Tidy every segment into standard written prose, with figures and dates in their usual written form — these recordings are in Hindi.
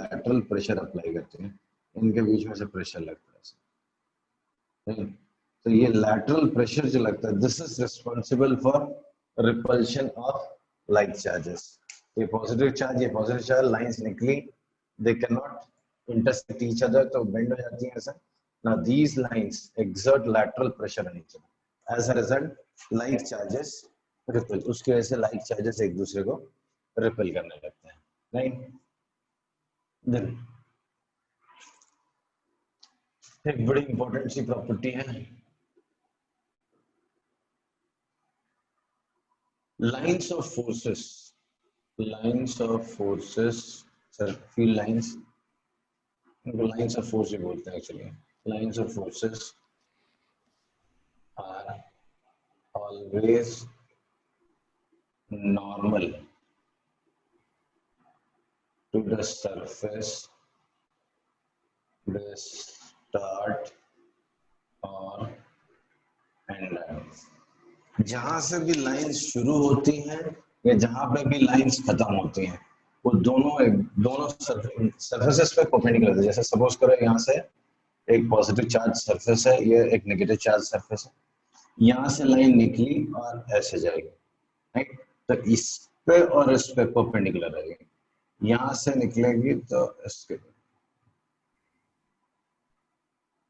लैटरल प्रेशर अप्लाई करते हैं, इनके बीच में से प्रेशर लगता है, तो ये लैटरल प्रेशर जो लगता है, this is responsible for repulsion of like charges. ये पॉजिटिव चार्ज लाइंस निकली, they can not intersect each other, तो बेंड हो जाती है ऐसा। Now these lines exert lateral pressure on each other, as a result like charges repel, उसकी वजह से लाइक चार्जेस एक दूसरे को रिपल करने लगते हैं, राइट। देन एक बड़ी इंपॉर्टेंट सी प्रॉपर्टी है, lines of forces, sir field lines, इनको लाइंस ऑफ फोर्स ही बोलते हैं actually. Lines of forces are always normal to the surface they start और एंड लाइन। जहां से भी लाइंस शुरू होती हैं या जहां पे भी लाइंस खत्म होती हैं, वो दोनों सरफेसेस पे परपेंडिकुलर है। जैसे सपोज करो यहाँ से एक पॉजिटिव चार्ज सरफेस है, ये एक नेगेटिव चार्ज सरफेस है, यहाँ से लाइन निकली और ऐसे जाएगी, राइट। तो इस पे और इस पे परपेंडिकुलर रहेगी, यहाँ से निकलेगी तो इसके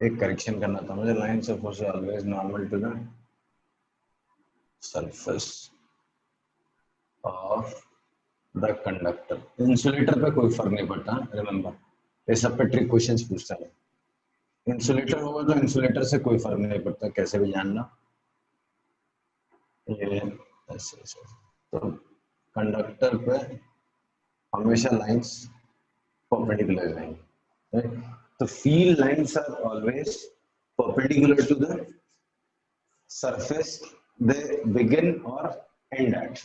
एक करेक्शन करना था मुझे, lines of force always normal to the surface of the conductor. Insulator पे कोई फर्क नहीं पड़ता, रिमेंबर, ये सब पे ट्रिक क्वेश्चंस पूछता है। इंसुलेटर होगा तो इंसुलेटर से कोई फर्क नहीं पड़ता, कैसे भी जानना, ये ऐसे ऐसे। तो कंडक्टर पे हमेशा लाइंस परपेंडिकुलर रहेंगी, राइट। तो field lines are always perpendicular to the surface they begin और एंड एट,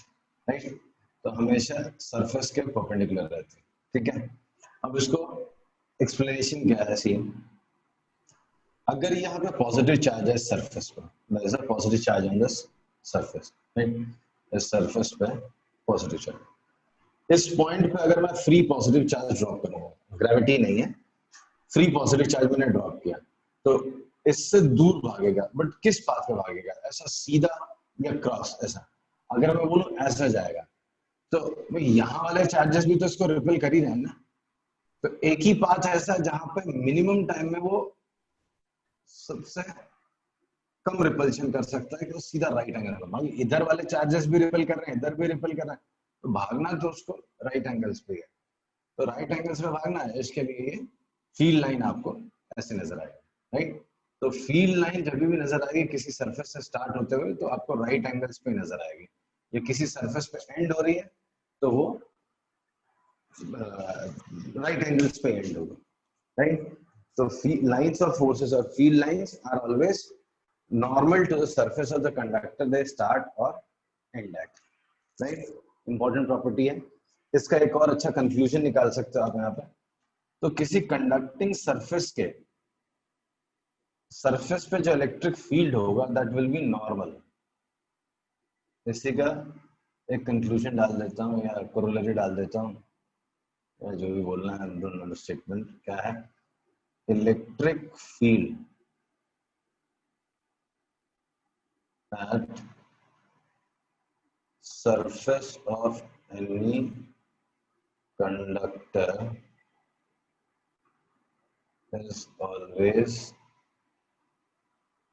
राइट। तो हमेशा सरफेस के परपेंडिकुलर रहते हैं, ठीक है। अब इसको एक्सप्लेनेशन क्या है, सीन, अगर यहाँ पे पॉजिटिव चार्ज है सरफेस पर, there is a positive charge on this surface, right, इस सरफेस पे पॉजिटिव चार्ज, इस पॉइंट पे अगर मैं फ्री पॉजिटिव चार्ज ड्रॉप करूंगा, ग्रेविटी नहीं है, फ्री पॉजिटिव चार्ज मैंने ड्रॉप किया, तो इससे दूर भागेगा, बट किस पाथ में भागेगा, ऐसा सीधा या क्रॉस, ऐसा। अगर मैं बोलूं ऐसा जाएगा, तो यहाँ वाले चार्जेस भी तो इसको रिपेल कर ही रहे हैं ना। तो एक ही पाथ ऐसा जहां पे मिनिमम टाइम में वो सबसे कम रिपल्शन कर सकता है कि वो सीधा राइट एंगल में भागे। इधर वाले चार्जेस भी रिपेल कर रहे हैं, इधर भी रिपेल कर रहे हैं, तो भागना तो उसको राइट एंगल्स पे है। तो राइट एंगल्स पे भागना है, इसके लिए फील्ड लाइन आपको ऐसे नजर आएगी, राइट। तो फील्ड लाइन जब भी नजर आएगी किसी सरफेस से स्टार्ट होते हुए, तो आपको राइट एंगल्स पे नजर आएगी। ये किसी सरफेस पे एंड हो रही है तो वो राइट एंगल्स पे एंड होगा, राइट। तो लाइंस ऑफ फोर्सेस और field lines are always normal to the surface of the conductor, they start or end at, right। important property है। इसका एक और अच्छा कंक्लूजन निकाल सकते हो आप यहाँ पे। तो किसी कंडक्टिंग सरफेस के सरफेस पे जो इलेक्ट्रिक फील्ड होगा दैट विल बी नॉर्मल। इसी का एक कंक्लूजन डाल देता हूँ या कोरोलरी डाल देता हूँ, या जो भी बोलना है, दोनों स्टेटमेंट क्या है, electric field at surface of any conductor is always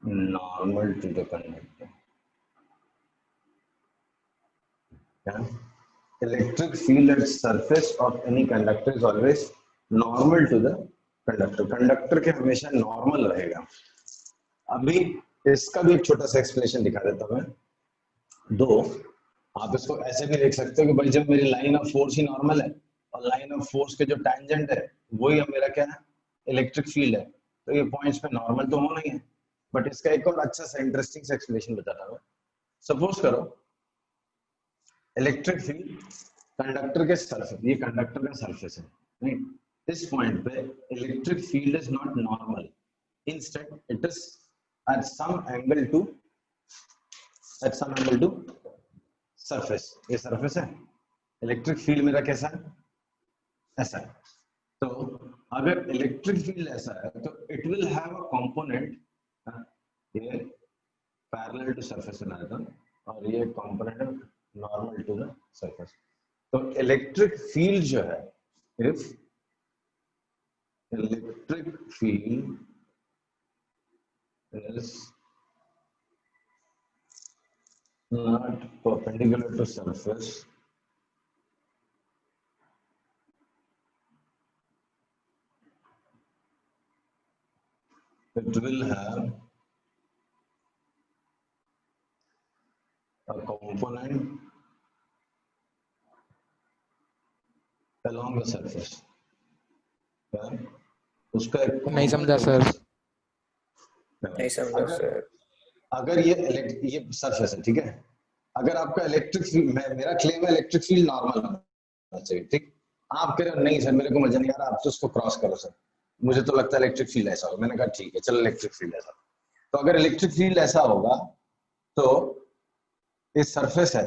normal to the conductor. Yeah? Electric field at surface of any conductor is always normal to the conductor. Conductor के हमेशा normal रहेगा। अभी इसका भी एक छोटा सा एक्सप्लेनेशन दिखा देता हूँ मैं। दो, आप इसको ऐसे भी देख सकते हो कि भाई जब मेरी line of force he normal है और लाइन ऑफ फोर्स के जो टैंजेंट है वही मेरा क्या है, इलेक्ट्रिक फील्ड है, तो ये पॉइंट्स पे नॉर्मल तो होना ही है। बट इसका एक और अच्छा सा इंटरेस्टिंग सा एक्सप्लेनेशन बताता हूँ। सपोज करो इलेक्ट्रिक फील्ड कंडक्टर के सरफेस, ये कंडक्टर का सरफेस है, राइट। इस पॉइंट पे electric field is not normal, instead it is at some angle to surface. ये सरफेस है, इलेक्ट्रिक फील्ड मेरा कैसा है, ऐसा है, तो अगर इलेक्ट्रिक फील्ड ऐसा है तो it will have a component, ये पैरेलल टू सरफेस बना देता हूं, और ये कंपोनेंट है नॉर्मल टू द सरफेस। तो इलेक्ट्रिक फील्ड जो है, if electric field is not perpendicular to surface, it will have a component along the surface। उसका एक नहीं समझा component सर। नहीं समझा सर। अगर ये सरफेस है, ठीक है, अगर आपका इलेक्ट्रिक फील्ड, मेरा क्लेम है इलेक्ट्रिक फील्ड नॉर्मल होना चाहिए, ठीक, आप कह रहे हो नहीं सर मेरे को मजा नहीं आ रहा, आप तो उसको क्रॉस करो सर, मुझे तो लगता है इलेक्ट्रिक फील्ड ऐसा होगा। मैंने कहा ठीक है चलो इलेक्ट्रिक फील्ड ऐसा। तो अगर इलेक्ट्रिक फील्ड ऐसा होगा तो ये सरफेस है,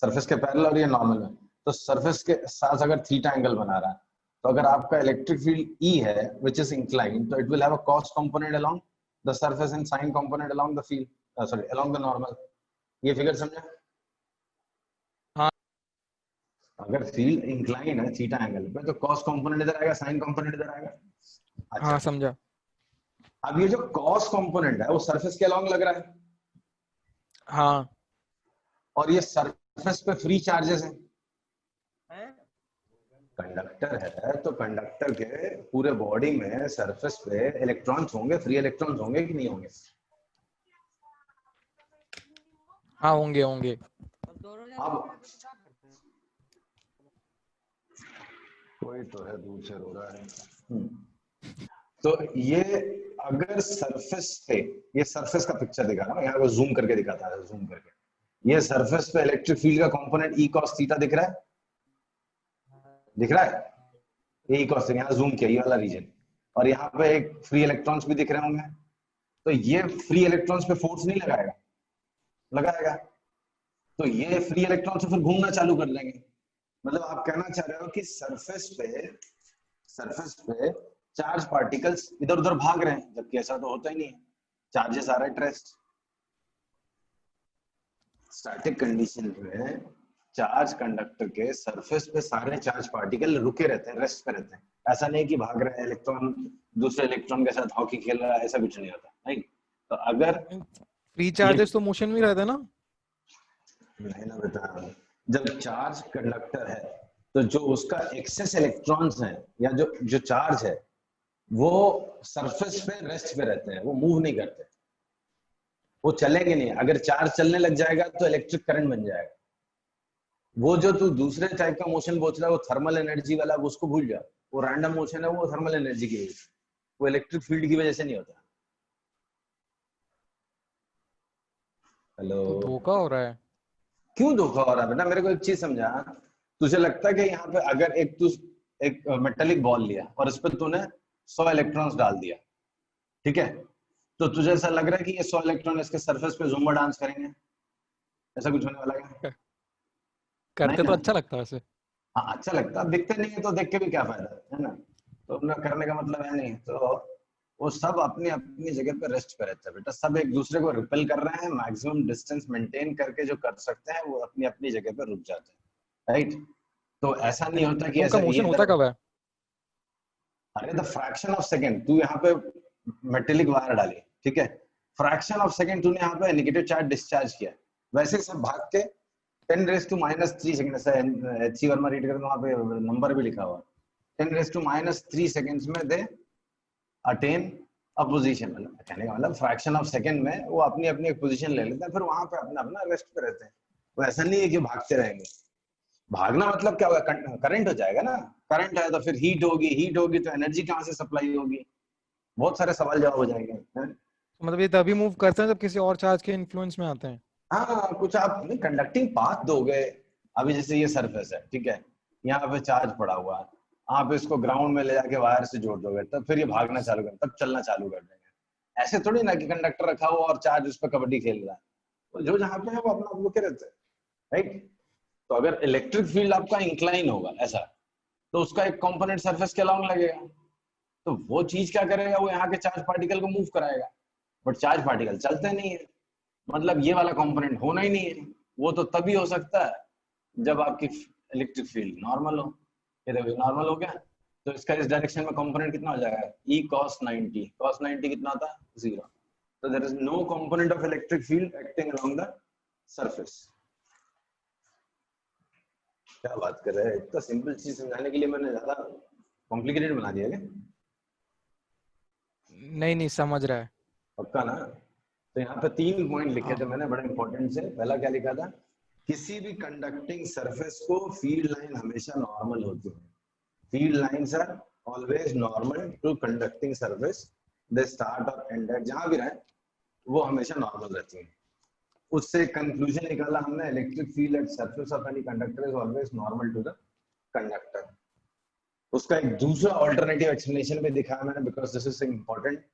सरफेस के पैरेलल और ये नॉर्मल है, तो सरफेस के साथ अगर थीटा एंगल बना रहा है, तो अगर आपका इलेक्ट्रिक फील्ड E है व्हिच इज इंक्लाइंड, तो it will have a cos component along the surface and sign component along the field, sorry along the normal. ये फिगर समझा? हाँ। अगर फील्ड इंक्लाइन है थीटा एंगल पे तो कॉस कंपोनेंट इधर आएगा, साइन कंपोनेंट इधर आएगा। अच्छा, हाँ समझा। अब ये जो कॉस कंपोनेंट है वो सरफेस के अलोंग लग रहा है, हाँ। और ये सरफेस पे फ्री चार्जेस है, कंडक्टर है, तो कंडक्टर के पूरे बॉडी में सरफेस पे इलेक्ट्रॉन्स होंगे, फ्री इलेक्ट्रॉन्स होंगे कि नहीं होंगे? हाँ होंगे होंगे। अब कोई तो है दूर से रो रहा है। तो ये अगर सरफेस पे, ये सरफेस का पिक्चर दिखा रहा हूं, यहाँ को जूम करके दिखाता है, जूम करके, ये सरफेस पे इलेक्ट्रिक फील्ड का कंपोनेंट E cos थीटा दिख रहा है, दिख रहा है, ये E cos, यहाँ जूम किया ये वाला रीजन, और यहाँ पे एक फ्री इलेक्ट्रॉन्स भी दिख रहे होंगे, तो ये फ्री इलेक्ट्रॉन्स पे फोर्स नहीं लगाएगा? लगाएगा। तो ये फ्री इलेक्ट्रॉन्स फिर घूमना चालू कर देंगे। मतलब आप कहना चाह रहे हो कि सरफेस पे चार्ज पार्टिकल्स इधर उधर भाग रहे हैं, जबकि ऐसा तो होता ही नहीं है, charges are at rest. Static condition में चार्ज कंडक्टर के सरफेस पे सारे चार्ज पार्टिकल रुके रहते हैं, रेस्ट पे रहते हैं, ऐसा नहीं कि भाग रहे हैं इलेक्ट्रॉन दूसरे इलेक्ट्रॉन के साथ हॉकी खेल रहा है, ऐसा कुछ नहीं होता। नहीं, तो अगर फ्री चार्जेस तो मोशन में रहता है ना? नहीं ना बेटा, जब चार्ज कंडक्टर है तो जो उसका एक्सेस इलेक्ट्रॉन्स हैं या जो चार्ज है वो सरफेस पे रेस्ट पे रहते हैं, वो मूव नहीं करते, वो चलेंगे नहीं। अगर चार्ज चलने लग जाएगा तो इलेक्ट्रिक करंट बन जाएगा। वो जो तू दूसरे टाइप का मोशन पूछ रहा है वो थर्मल एनर्जी वाला, उसको भूल जा, वो रैंडम मोशन है, वो थर्मल एनर्जी की वजह से, वो इलेक्ट्रिक फील्ड की वजह से नहीं होता। हेलो, तो धोखा हो रहा है। क्यों धोखा हो रहा है बेटा? मेरे को एक चीज समझा, तुझे लगता है कि यहाँ पे अगर एक मेटेलिक बॉल लिया और इस पर तूने 100 इलेक्ट्रॉन्स डाल दिया, ठीक है, तो तुझे ऐसा लग रहा है कि ये 100 इलेक्ट्रॉन इसके सरफेस पे ज़ुम्बा डांस करेंगे? ऐसा कुछ होने वाला है? करते नहीं तो ना? अच्छा लगता है वैसे। हाँ अच्छा लगता है, दिखते नहीं है तो देख के भी क्या फायदा है ना? तो अपना करने का मतलब है नहीं। तो वो सब अपनी अपनी जगह पे रेस्ट पे रहते हैं बेटा, सब एक दूसरे को रिपेल कर रहे हैं, मैक्सिमम डिस्टेंस मेंटेन करके जो कर सकते हैं वो अपनी अपनी जगह पे रुक जाते हैं, राइट? तो ऐसा नहीं होता कि उनका ऐसा ये मोशन होता कब है? अरे द फ्रैक्शन ऑफ सेकंड, तू यहाँ पे मेटेलिक वायर डाली, ठीक है, फ्रैक्शन ऑफ सेकंड तूने यहाँ पे नेगेटिव चार्ज डिस्चार्ज किया, वैसे सब भाग के 10⁻³ सेकंड से एचसी वर्मा रीड करके वहां पे नंबर भी लिखा हुआ, 10⁻³ सेकंड्स में दे अटेन अ पोजीशन। कहने का मतलब फ्रैक्शन ऑफ सेकंड में वो अपनी अपनी एक पोजीशन ले लेते हैं, फिर वहां पे अपना अपना रेस्ट पे रहते हैं। वो ऐसा नहीं है कि भागते रहेंगे। भागना मतलब क्या होगा? करंट हो जाएगा ना, करंट है तो फिर हीट होगी, हीट होगी तो एनर्जी कहाँ से सप्लाई होगी, बहुत सारे सवाल जवाब हो जाएंगे। तो मतलब ये तभी मूव करते हैं जब किसी और चार्ज के इन्फ्लुएंस में आते हैं। हाँ, कुछ आप कंडक्टिंग पाथ दोगे। अभी जैसे ये सरफेस है, ठीक है, यहाँ पे चार्ज पड़ा हुआ है, आप इसको ग्राउंड में ले जाके वायर से जोड़ दोगे, तब फिर ये भागना चालू कर, तब चलना चालू कर देंगे। ऐसे थोड़ी ना कि कंडक्टर रखा हुआ और चार्ज उस पर कबड्डी खेल रहा है, तो जो जहाँ पे है वो अपना रुके रहते हैं, राइट? तो अगर इलेक्ट्रिक फील्ड आपका इंक्लाइन होगा ऐसा, तो उसका एक कंपोनेंट सरफेस के अलॉन्ग लगेगा, तो वो चीज क्या करेगा, वो यहाँ के चार्ज पार्टिकल को मूव कराएगा, बट चार्ज पार्टिकल चलते नहीं है, मतलब ये वाला कंपोनेंट होना ही नहीं है। वो तो तभी हो सकता है जब आपकी इलेक्ट्रिक फील्ड नॉर्मल हो। ये देखो नॉर्मल हो गया, तो इसका इस डायरेक्शन में कंपोनेंट कितना हो जाएगा, E cos 90, cos 90 कितना होता है, 0। तो there is no component of electric field acting along the surface. क्या बात कर रहे हैं, इतना सिंपल चीज समझाने के लिए मैंने ज्यादा कॉम्प्लिकेटेड बना दिया क्या? नहीं नहीं समझ रहा है। पक्का ना? तो यहाँ पे 3 पॉइंट लिखे थे मैंने, बड़े इंपॉर्टेंट से। पहला क्या लिखा था, किसी भी कंडक्टिंग सरफेस को फील्ड लाइन हमेशा नॉर्मल होती है। Field lines are always normal to conducting surface, they start और एंड एट जहां भी रहे वो हमेशा नॉर्मल रहती है। उससे कंक्लूजन निकाला हमने, electric field at surface of any conductor is always normal to the conductor. उसका एक दूसरा ऑल्टरनेटिव एक्सप्लेनेशन भी दिखाया मैंने, because this is important,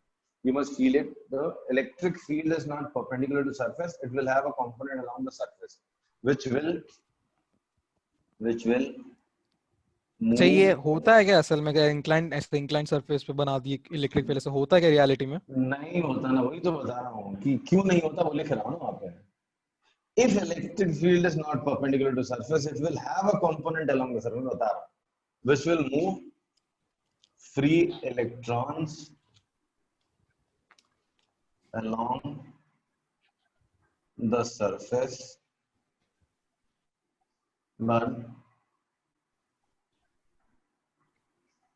you must feel it. The electric field is not perpendicular to surface, it will have a component along the surface which will move. अच्छा ये होता है क्या असल में, क्या इंक्लाइंड ऐसे इंक्लाइंड सरफेस पे बना दी इलेक्ट्रिक फील्ड, से होता है क्या रियलिटी में? नहीं होता ना, वही तो बता रहा हूँ कि क्यों नहीं होता, वो लिख रहा हूँ ना वहाँ पे। If electric field is not perpendicular to surface, it will have a component along the surface, बता रहा हूँ, which will move free electrons along the surface, but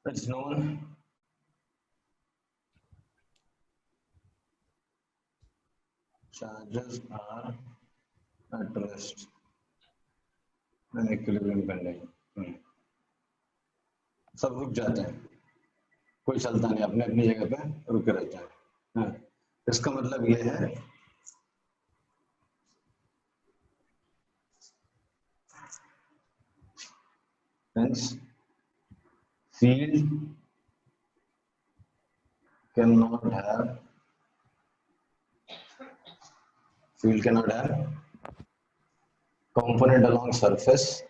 it's known charges are at rest and equilibrium pending. सब रुक जाते हैं, कोई चलता नहीं, अपने अपनी जगह पे रुके रहते हैं। इसका मतलब ये है hence field cannot have component along surface,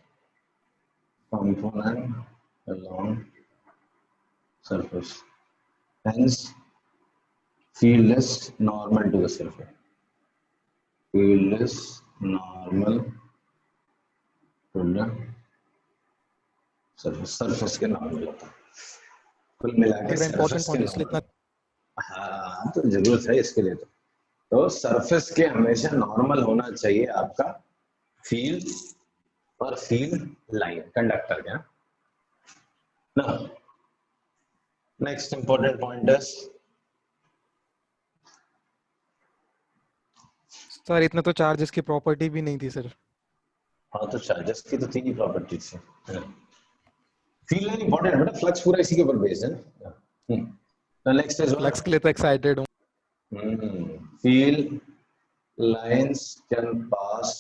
hence field is normal to the surface, surface के नॉर्मल होता है। कुल मिला के इंपॉर्टेंट सरफेस के पॉइंट इसलिए इतना। हाँ तो जरूरत है इसके लिए। तो सरफेस के हमेशा नॉर्मल होना चाहिए आपका फील्ड और फील्ड लाइन कंडक्टर का ना। नेक्स्ट इंपॉर्टेंट पॉइंट है सर, इतना तो चार्जेस की प्रॉपर्टी भी नहीं थी सर। हाँ तो चार्जेस की तो 3 ही प्रॉपर्टीज है। फील्ड लाइन इंपॉर्टेंट है बेटा, फ्लक्स पूरा इसी के ऊपर बेस्ड है। तो नेक्स्ट इज फ्लक्स के लिए तो एक्साइटेड हूँ। Field lines can pass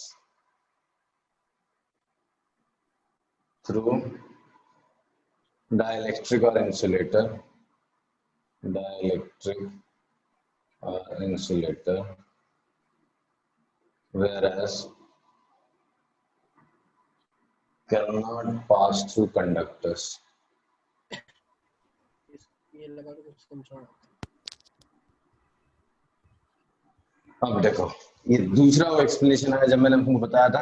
through dielectric or insulator, whereas cannot pass through conductors. अब देखो ये दूसरा वो एक्सप्लेनेशन है, जब मैंने आपको बताया था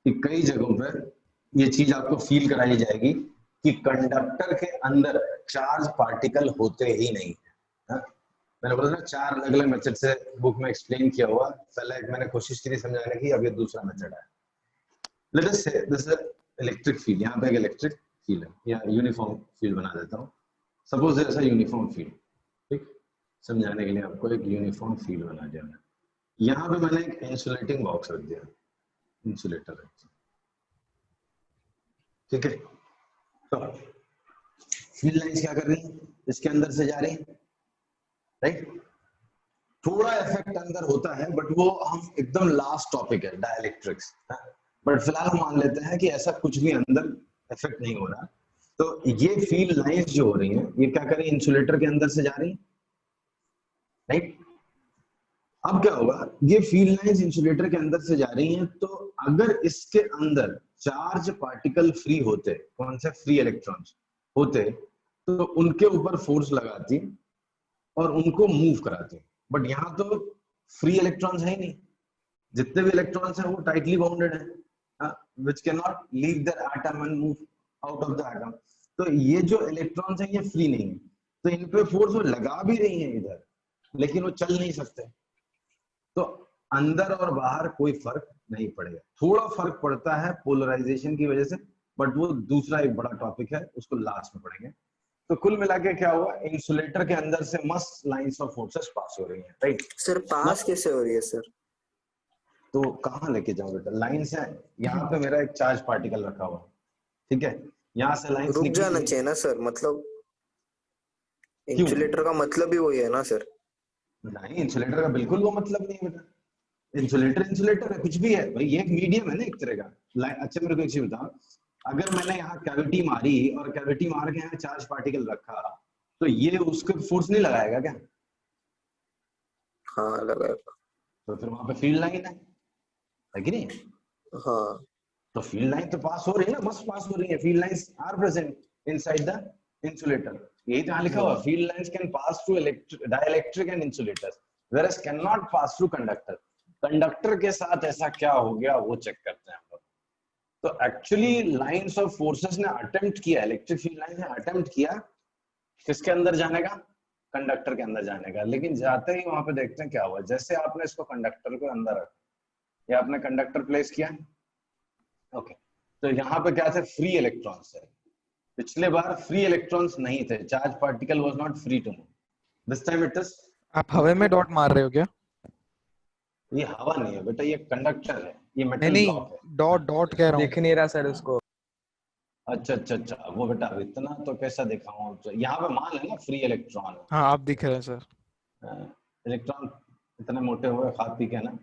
कि कई जगहों पर ये चीज आपको फील कराई जाएगी कि कंडक्टर के अंदर चार्ज पार्टिकल होते ही नहीं है। मैंने बोला ना 4 अलग अलग मेथड से बुक में एक्सप्लेन किया हुआ, पहले एक मैंने कोशिश की थी समझाने की, अब ये दूसरा मेथड है। लेट अस से दिस इज इलेक्ट्रिक फील्ड, यहाँ पे एक इलेक्ट्रिक फील्ड है या यूनिफॉर्म फील्ड बना देता हूँ। सपोज ऐसा यूनिफॉर्म फील्ड, ठीक, समझाने के लिए आपको एक यूनिफॉर्म फील्ड बना दिया मैंने। यहाँ पे मैंने एक इंसुलेटिंग बॉक्स रख दिया, इंसुलेटर रख दिया, ठीक है। तो फील्ड लाइंस क्या कर रही है, इसके अंदर से जा रही है, राइट। थोड़ा इफेक्ट अंदर होता है बट वो हम एकदम लास्ट टॉपिक है डाइलेक्ट्रिक्स, बट फिलहाल हम मान लेते हैं कि ऐसा कुछ भी अंदर इफेक्ट नहीं हो रहा। तो ये फील्ड लाइंस जो हो रही हैं ये क्या कर रही है, इंसुलेटर के अंदर से जा रही है, राइट। अब क्या होगा, ये फील्ड लाइंस इंसुलेटर के अंदर से जा रही हैं, तो अगर इसके अंदर चार्ज पार्टिकल फ्री होते, कौन से फ्री इलेक्ट्रॉन्स होते, तो उनके ऊपर फोर्स लगाती और उनको मूव कराती। बट यहाँ तो फ्री इलेक्ट्रॉन्स है ही नहीं, जितने भी इलेक्ट्रॉन्स हैं वो टाइटली बाउंडेड है, which can not leave their atom and move out of the atom. तो ये जो इलेक्ट्रॉन्स हैं ये फ्री नहीं है, तो इन पे फोर्स वो लगा भी रही है इधर, लेकिन वो चल नहीं सकते। तो अंदर और बाहर कोई फर्क नहीं पड़ेगा, थोड़ा फर्क पड़ता है पोलराइजेशन की वजह से, बट वो दूसरा एक बड़ा टॉपिक है, उसको लास्ट में पढ़ेंगे। तो कुल मिला के क्या हुआ, इंसुलेटर के अंदर से मस्त लाइंस ऑफ फोर्सेस पास हो रही हैं, राइट। सर पास कैसे हो रही है सर? तो कहाँ लेके जाऊं बेटा, लाइंस है, यहाँ पे मेरा एक चार्ज पार्टिकल रखा हुआ, ठीक है, यहाँ से लाइंस रुक जाना निकली। चाहिए ना सर, मतलब क्यों? इंसुलेटर का मतलब ही वही है ना सर? नहीं, इंसुलेटर का बिल्कुल वो मतलब नहीं है बेटा, इंसुलेटर है, कुछ भी है भाई, ये एक मीडियम है ना एक तरह का। अच्छा मेरे को एक चीज बताओ, अगर मैंने यहाँ कैविटी मारी और कैविटी मार के यहाँ चार्ज पार्टिकल रखा, तो ये उसको फोर्स नहीं लगाएगा क्या? हाँ लगाएगा। तो फिर वहां पे फील्ड लाइन है कि नहीं? हाँ तो फील्ड लाइन तो पास हो रही है ना, मस्त पास हो रही है, field lines are present inside the insulator. यही तो यहाँ लिखा हुआ, field lines can pass through dielectric and insulators whereas can not pass through conductor. Conductor के साथ ऐसा क्या हो गया वो चेक करते हैं हम लोग। तो एक्चुअली लाइंस ऑफ फोर्सेस ने अटेम्प्ट किया, इलेक्ट्रिक फील्ड लाइन ने अटेम्प्ट किया किसके अंदर जाने का, कंडक्टर के अंदर जाने का, लेकिन जाते ही वहां पे देखते हैं क्या हुआ। जैसे आपने इसको कंडक्टर को अंदर रखा, या आपने कंडक्टर प्लेस किया, ओके, तो यहाँ पे क्या थे, फ्री इलेक्ट्रॉन्स है। पिछले बार फ्री इलेक्ट्रॉन्स नहीं थे, charge particle was not free to move, this time it is. आप हवा में डॉट मार रहे हो क्या? ये हवा नहीं है बेटा, ये कंडक्टर है, ये नहीं मेटल नहीं, ब्लॉक है। डॉट डॉट कह रहा हूँ। दिख नहीं रहा सर उसको। अच्छा अच्छा अच्छा, वो बेटा इतना तो कैसा दिखाऊं, तो यहाँ पे मान लेना फ्री इलेक्ट्रॉन है। हाँ आप दिख रहे हैं सर। इलेक्ट्रॉन इतने मोटे हुए खा पी के ना,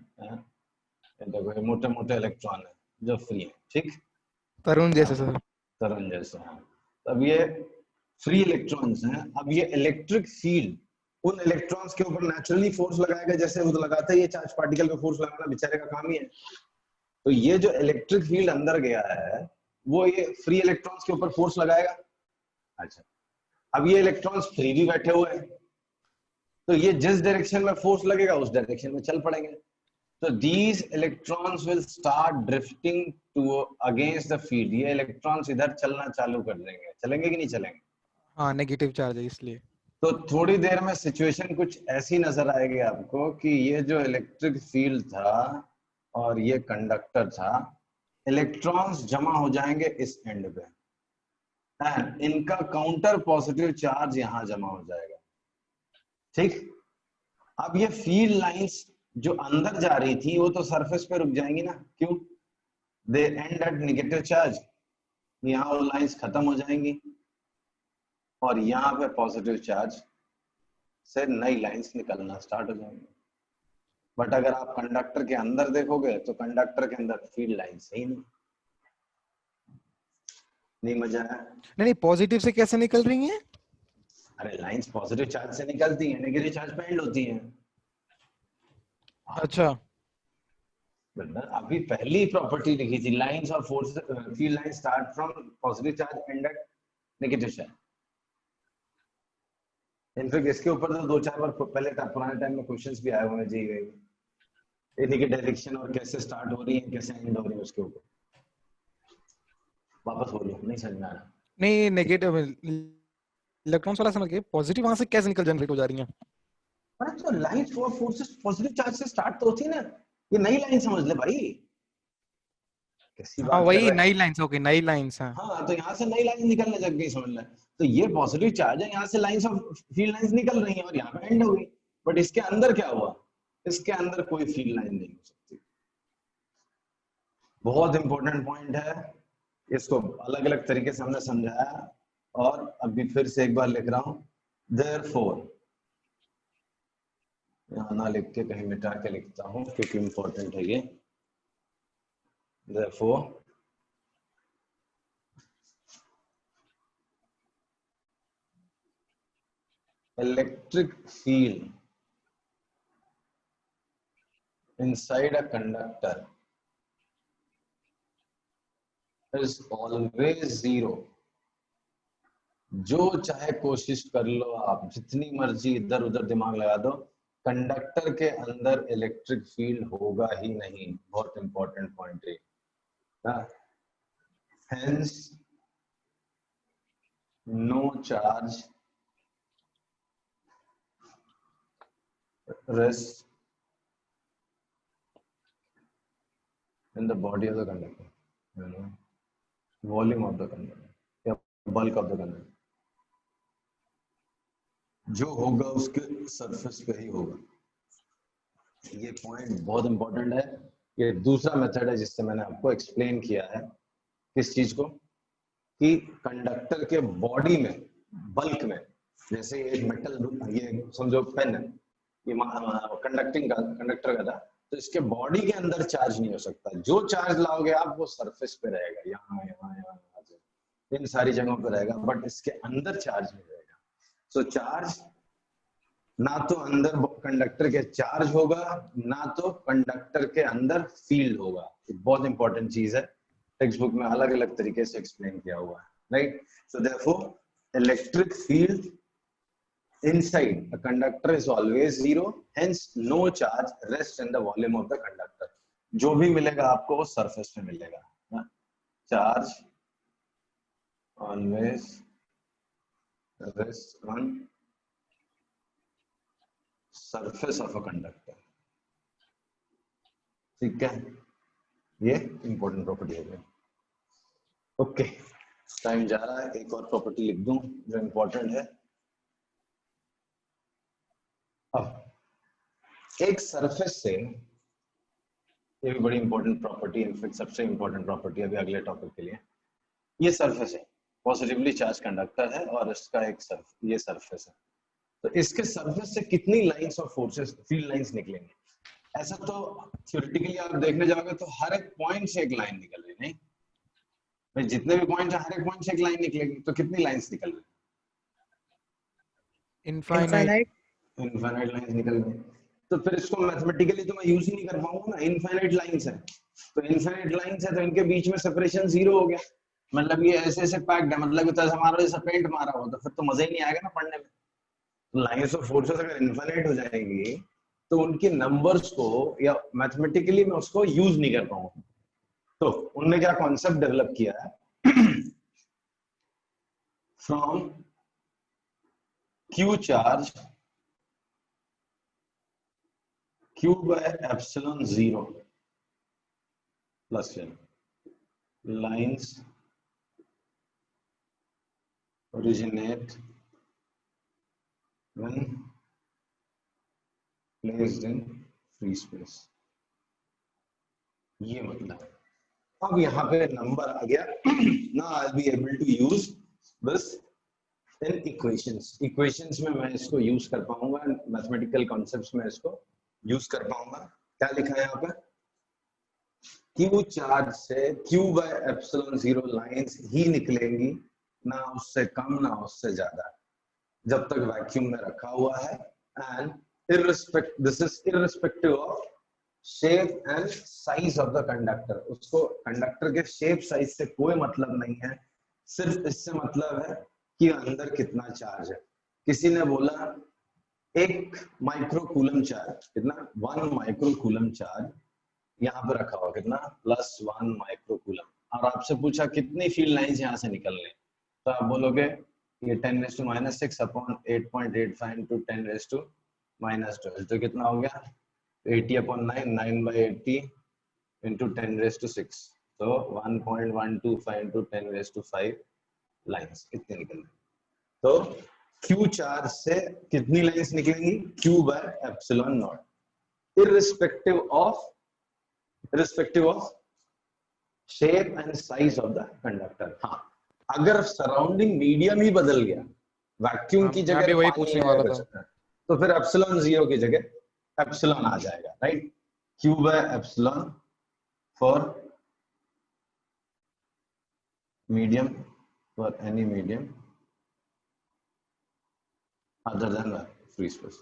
देखो ये मोटे मोटे इलेक्ट्रॉन है जो फ्री है, ठीक, तरुण जैसे सर। तरंग जैसे हैं। अब ये फ्री इलेक्ट्रॉन्स हैं, अब ये इलेक्ट्रिक फील्ड उन इलेक्ट्रॉन्स के ऊपर नेचुरली फोर्स लगाएगा, जैसे वो तो लगाता है, ये चार्ज पार्टिकल पे फोर्स लगाना बेचारे का काम ही है। तो ये जो इलेक्ट्रिक फील्ड अंदर गया है वो ये फ्री इलेक्ट्रॉन्स के ऊपर फोर्स लगाएगा। अच्छा, अब ये इलेक्ट्रॉन्स फ्री भी बैठे हुए हैं, तो ये जिस डायरेक्शन में फोर्स लगेगा उस डायरेक्शन में चल पड़ेंगे। So these electrons will start drifting to against the field. ये इलेक्ट्रॉन्स इधर चलना चालू कर देंगे, चलेंगे कि नहीं चलेंगे? हाँ नेगेटिव चार्ज है इसलिए। तो थोड़ी देर में सिचुएशन कुछ ऐसी नजर आएगी आपको कि ये जो इलेक्ट्रिक फील्ड था और ये कंडक्टर था, इलेक्ट्रॉन्स जमा हो जाएंगे इस एंड पे, एंड इनका काउंटर पॉजिटिव चार्ज यहाँ जमा हो जाएगा, ठीक। अब ये फील्ड लाइंस जो अंदर जा रही थी वो तो सरफेस पे रुक जाएंगी ना, क्यों? दे एंड एट नेगेटिव चार्ज, यहाँ वो लाइंस खत्म हो जाएंगी और यहाँ पे पॉजिटिव चार्ज से नई लाइंस निकलना स्टार्ट हो जाएंगी। बट अगर आप कंडक्टर के अंदर देखोगे तो कंडक्टर के अंदर फील्ड लाइंस ही नहीं मजा आया? नहीं पॉजिटिव से कैसे निकल रही हैं? अरे लाइंस पॉजिटिव चार्ज से निकलती हैं, नेगेटिव चार्ज पे एंड होती हैं। अच्छा, अभी पहली प्रॉपर्टी लिखी थी, lines of force field line start from positive charge end at negative charge. In fact इसके ऊपर तो 2-4 बार पहले पुराने टाइम में क्वेश्चंस भी आए हुए हैं जी, इन्हीं की डायरेक्शन और कैसे स्टार्ट हो रही है कैसे एंड हो रही है उसके ऊपर। वापस बोलो, नहीं समझ में आ रहा। नहीं नेगेटिव इलेक्ट्रॉन्स वाला समझ गए, पॉजिटिव वहां से कैसे निकल जनरेट हो जा रही हैं? अरे तो lines of forces positive charge से स्टार्ट तो होती है ना, ये नई लाइन समझ ले भाई, कैसी हाँ बात कर वही रहा है। नई लाइंस, ओके नई लाइंस हैं। हाँ, तो यहाँ से नई लाइन निकलने लग गई, समझ ले। तो ये पॉजिटिव चार्ज है, यहाँ से लाइंस ऑफ फील्ड लाइंस निकल रही हैं और यहाँ पे एंड हो गई। बट इसके अंदर क्या हुआ, इसके अंदर कोई फील्ड लाइन नहीं हो सकती। बहुत इंपॉर्टेंट पॉइंट है, इसको अलग अलग तरीके से हमने समझाया और अभी फिर से एक बार लिख रहा हूं। Therefore, यहाँ ना लिख के कहीं मिटा के लिखता हूं क्योंकि इंपॉर्टेंट है ये। Therefore, electric field inside a conductor is always zero. जो चाहे कोशिश कर लो आप, जितनी मर्जी इधर उधर दिमाग लगा दो, कंडक्टर के अंदर इलेक्ट्रिक फील्ड होगा ही नहीं. बहुत इंपॉर्टेंट पॉइंट है. Hence, no charge rests in the body of the conductor, volume of the conductor या bulk of the conductor. जो होगा उसके सरफेस पे ही होगा. ये पॉइंट बहुत इंपॉर्टेंट है. ये दूसरा मेथड है जिससे मैंने आपको एक्सप्लेन किया है किस चीज को, कि कंडक्टर के बॉडी में, बल्क में, जैसे एक मेटल, ये समझो पेन है, ये कंडक्टर का था, तो इसके बॉडी के अंदर चार्ज नहीं हो सकता. जो चार्ज लाओगे आप वो सरफेस पे रहेगा, यहाँ यहाँ यहाँ इन सारी जगहों पे रहेगा, बट इसके अंदर चार्ज नहीं रहेगा. सो चार्ज ना तो अंदर कंडक्टर के चार्ज होगा, ना तो कंडक्टर के अंदर फील्ड होगा. बहुत इंपॉर्टेंट चीज है, टेक्स्ट बुक में अलग अलग तरीके से एक्सप्लेन किया हुआ है, right. So therefore electric field inside a conductor is always zero, hence no charge rests in the volume of the conductor. जो भी मिलेगा आपको वो सरफेस पे मिलेगा. Charge always rests on surface of a conductor. ठीक है, ये इंपॉर्टेंट प्रॉपर्टी हो गई. ओके, टाइम जा रहा है, एक और प्रॉपर्टी लिख दूं जो इंपॉर्टेंट है. अब एक सरफेस से, ये भी बड़ी इंपॉर्टेंट प्रॉपर्टी, इनफैक्ट सबसे इंपॉर्टेंट प्रॉपर्टी अभी अगले टॉपिक के लिए. ये सरफेस है, पॉजिटिवली चार्ज कंडक्टर है और इसका एक ये सरफेस है. तो इसके सरफेस से कितनी lines of forces, field lines निकलेंगे? ऐसा तो थ्योरेटिकली आप देखने जाओगे तो हर एक पॉइंट से एक लाइन निकल रही, नहीं भाई, जितने भी पॉइंट है हर एक पॉइंट से एक लाइन निकलेगी. तो कितनी लाइंस निकल रही? इनफाइनाइट लाइंस निकल रही. तो फिर इसको मैथमेटिकली तो मैं यूज ही नहीं कर पाऊंगा ना. इनफाइनाइट लाइंस है, तो इनफाइनाइट लाइंस है तो इनके बीच में सेपरेशन जीरो हो गया. मतलब ये ऐसे ऐसे पैक्ड है, मतलब कि हमारा जैसा पेंट मारा हो, तो फिर तो मजा ही नहीं आएगा ना पढ़ने में. लाइंस ऑफ फोर्सेस अगर इनफाइनाइट हो जाएंगी तो उनके नंबर्स को या मैथमेटिकली मैं उसको यूज नहीं कर पाऊंगा. तो उन्होंने क्या कॉन्सेप्ट डेवलप किया है, from Q charge Q by epsilon 0 plus L, lines originate when placed in free space. ये मतलब अब यहाँ पे नंबर आ गया. Now I'll be able to use this in equations में मैं इसको यूज कर पाऊंगा, मैथमेटिकल कॉन्सेप्ट्स में इसको यूज कर पाऊंगा. क्या लिखा है यहाँ पर? क्यू चार्ज से Q by epsilon 0 लाइंस ही निकलेंगी, ना उससे कम ना उससे ज्यादा, जब तक वैक्यूम में रखा हुआ है. And this is irrespective of shape and size of the conductor. उसको कंडक्टर के शेप साइज से कोई मतलब नहीं है, सिर्फ इससे मतलब है कि अंदर कितना चार्ज है. किसी ने बोला एक माइक्रोकूलम चार्ज, कितना? 1 माइक्रोकूलम चार्ज यहाँ पे रखा हुआ, कितना? +1 माइक्रोकूलम. और आपसे पूछा कितनी फील्ड लाइंस यहाँ से निकल रही, तो आप बोलोगे ये 10⁻⁶ अपॉन 8.85 इंटू 10⁻⁻12, तो कितना हो गया? 80/9, 9/80 इंटू 10⁻⁶, तो 1.125 इंटू 10⁻⁵ लाइंस इतनी निकल रही. तो Q चार्ज से कितनी लाइंस निकलेंगी? Q by epsilon naught, irrespective of shape and size of the conductor. हाँ, अगर सराउंडिंग मीडियम ही बदल गया, वैक्यूम की जगह मैं भी वही पूछने वाला था, तो फिर epsilon 0 की जगह epsilon आ जाएगा, right. Q by epsilon for medium, for any medium other than free space.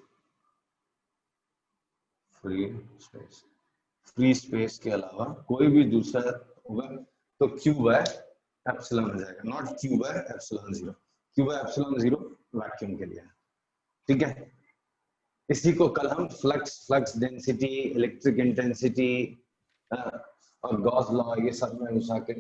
Free space के अलावा कोई भी दूसरा होगा तो क्यू बाय एप्सिलॉन हो जाएगा, not Q by epsilon zero. Q by epsilon zero vacuum के लिए, ठीक है। इसी को कल हम फ्लक्स डेंसिटी, इलेक्ट्रिक इंटेंसिटी और गॉस लॉ ये सब में घुसा के